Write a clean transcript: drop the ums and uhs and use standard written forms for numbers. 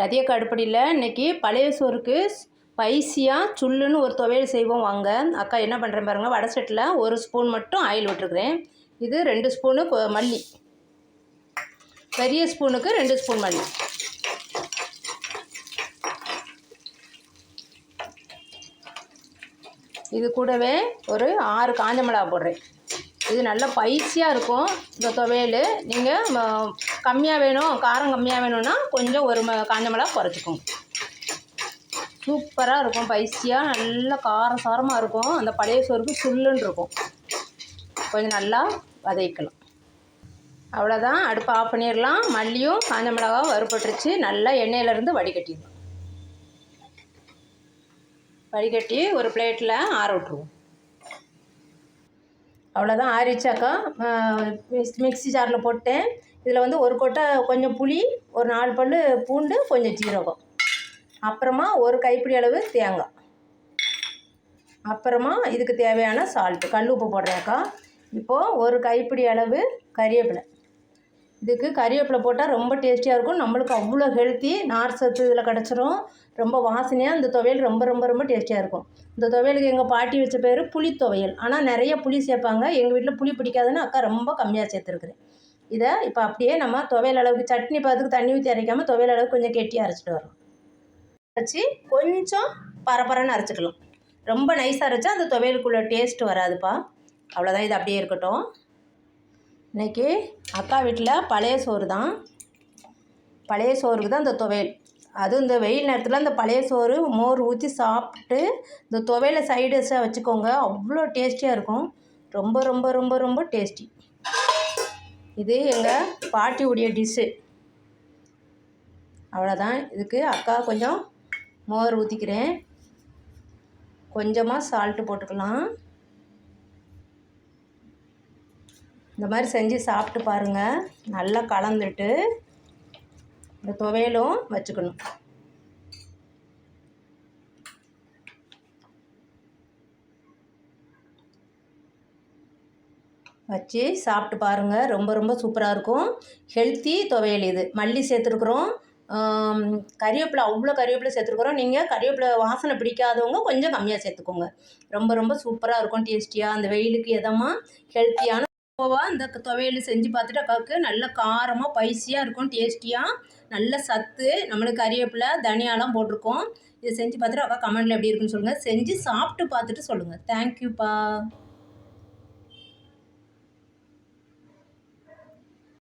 ரதியக்கா அடுப்படியில் இன்றைக்கி பழைய சோறுக்கு ஸ்பைசியாக சுள்ளுன்னு ஒரு துவையல் செய்வோம் வாங்க. அக்கா என்ன பண்ணுறேன் பாருங்கள். வடை சட்டியில் 1 ஸ்பூன் மட்டும் ஆயில் விட்டுருக்குறேன். இது 2 ஸ்பூனு மல்லி, பெரிய ஸ்பூனுக்கு 2 ஸ்பூன் மல்லி. இது கூடவே ஒரு 6 காஞ்ச மிளகா போடுறேன். இது நல்லா ஸ்பைசியாக இருக்கும் இந்த துவையல். நீங்கள் கம்மியாக வேணும், காரம் கம்மியாக வேணும்னா கொஞ்சம் ஒரு காஞ்ச மிளகா குறைச்சிக்கோங்க. சூப்பராக இருக்கும், ஸ்பைசியாக நல்லா காரசாரமாக இருக்கும். அந்த பழைய சோறுக்கு சுள்ளுன்னு இருக்கும். கொஞ்சம் நல்லா வதக்கலாம். அவ்வளோதான், அடுப்பை ஆஃப் பண்ணிடலாம். மல்லியும் காஞ்ச மிளகாவும் வறுபட்டுருச்சு. நல்லா எண்ணெயிலேருந்து வடிகட்டிடலாம். வடிகட்டி ஒரு பிளேட்டில் ஆற விட்ருவோம். அவ்வளோதான், ஆறிச்சாக்கா மிக்ஸி ஜாரில் போட்டேன். இதில் வந்து ஒரு கொட்டை கொஞ்சம் புளி, ஒரு 4 பல் பூண்டு, கொஞ்சம் ஜீரகம், அப்புறமா ஒரு கைப்பிடி அளவு தேங்காய், அப்புறமா இதுக்கு தேவையான சால்ட்டு, கல் உப்பு போடுறேன்க்கா. இப்போது ஒரு கைப்பிடி அளவு கறிவேப்பிலை. இதுக்கு கறிவேப்பிலை போட்டால் ரொம்ப டேஸ்டியாக இருக்கும். நம்மளுக்கு அவ்வளோ ஹெல்த்தி, நார் சத்து இதில் கிடச்சிரும். ரொம்ப வாசனையாக இந்த துவையல் ரொம்ப ரொம்ப ரொம்ப டேஸ்டியாக இருக்கும். இந்த துவையலுக்கு எங்கள் பாட்டி வச்ச பேர் புளி துவையல். ஆனால் நிறைய புளி சேர்ப்பாங்க. எங்கள் வீட்டில் புளி பிடிக்காதுன்னு அக்கா ரொம்ப கம்மியாக சேர்த்துருக்குறேன். இதை இப்போ அப்படியே நம்ம துவையல் அளவுக்கு சட்னி பார்த்துக்கு தண்ணி ஊற்றி அரைக்காமல் துவையல் அளவுக்கு கொஞ்சம் கெட்டியாக அரைச்சிட்டு வரோம். அரைச்சி கொஞ்சம் பரபரன்னு அரைச்சிக்கலாம். ரொம்ப நைஸாக அரைச்சா அந்த துவையலுக்குள்ளே டேஸ்ட் வராதுப்பா. அவ்வளோதான், இது அப்படியே இருக்கட்டும். இன்றைக்கி அக்கா வீட்டில் பழைய சோறு தான். பழைய சோறுக்கு தான் இந்த துவையல். அதுவும் இந்த வெயில் நேரத்தில் அந்த பழைய சோறு மோர் ஊற்றி சாப்பிட்டு இந்த துவையலை சைடிஷாக வச்சுக்கோங்க. அவ்வளோ டேஸ்டியாக இருக்கும். ரொம்ப ரொம்ப ரொம்ப ரொம்ப டேஸ்டி. இது எங்கள் பாட்டி உடைய டிஷ்ஷு. அவ்வளோதான். இதுக்கு அக்கா கொஞ்சம் மோர் ஊற்றிக்கிறேன். கொஞ்சமாக சால்ட்டு போட்டுக்கலாம். இந்த மாதிரி செஞ்சு சாப்பிட்டு பாருங்கள். நல்லா கலந்துட்டு இந்த துவையலும் வச்சுக்கணும். வச்சு சாப்பிட்டு பாருங்கள். ரொம்ப ரொம்ப சூப்பராக இருக்கும். ஹெல்த்தி துவையல் இது. மல்லி சேர்த்துருக்குறோம், கறிவேப்பிலை, அவ்வளோ கறிவேப்பிலை சேர்த்துருக்குறோம். நீங்கள் கறிவேப்பிலை வாசனை பிடிக்காதவங்க கொஞ்சம் கம்மியாக சேர்த்துக்கோங்க. ரொம்ப ரொம்ப சூப்பராக இருக்கும், டேஸ்டியாக. அந்த வெயிலுக்கு எதமாக ஹெல்த்தியான இந்த துவையல் செஞ்சு பார்த்துட்டு அக்காவுக்கு நல்ல காரமாக ஸ்பைசியாக இருக்கும், டேஸ்டியாக, நல்ல சத்து. நம்மளுக்கு கறிவேப்பிலை தனியாலாம் போட்டிருக்கோம். இதை செஞ்சு பார்த்துட்டு அக்கா கமெண்டில் எப்படி இருக்குன்னு சொல்லுங்கள். செஞ்சு சாப்பிட்டு பார்த்துட்டு சொல்லுங்கள். தேங்க்யூப்பா.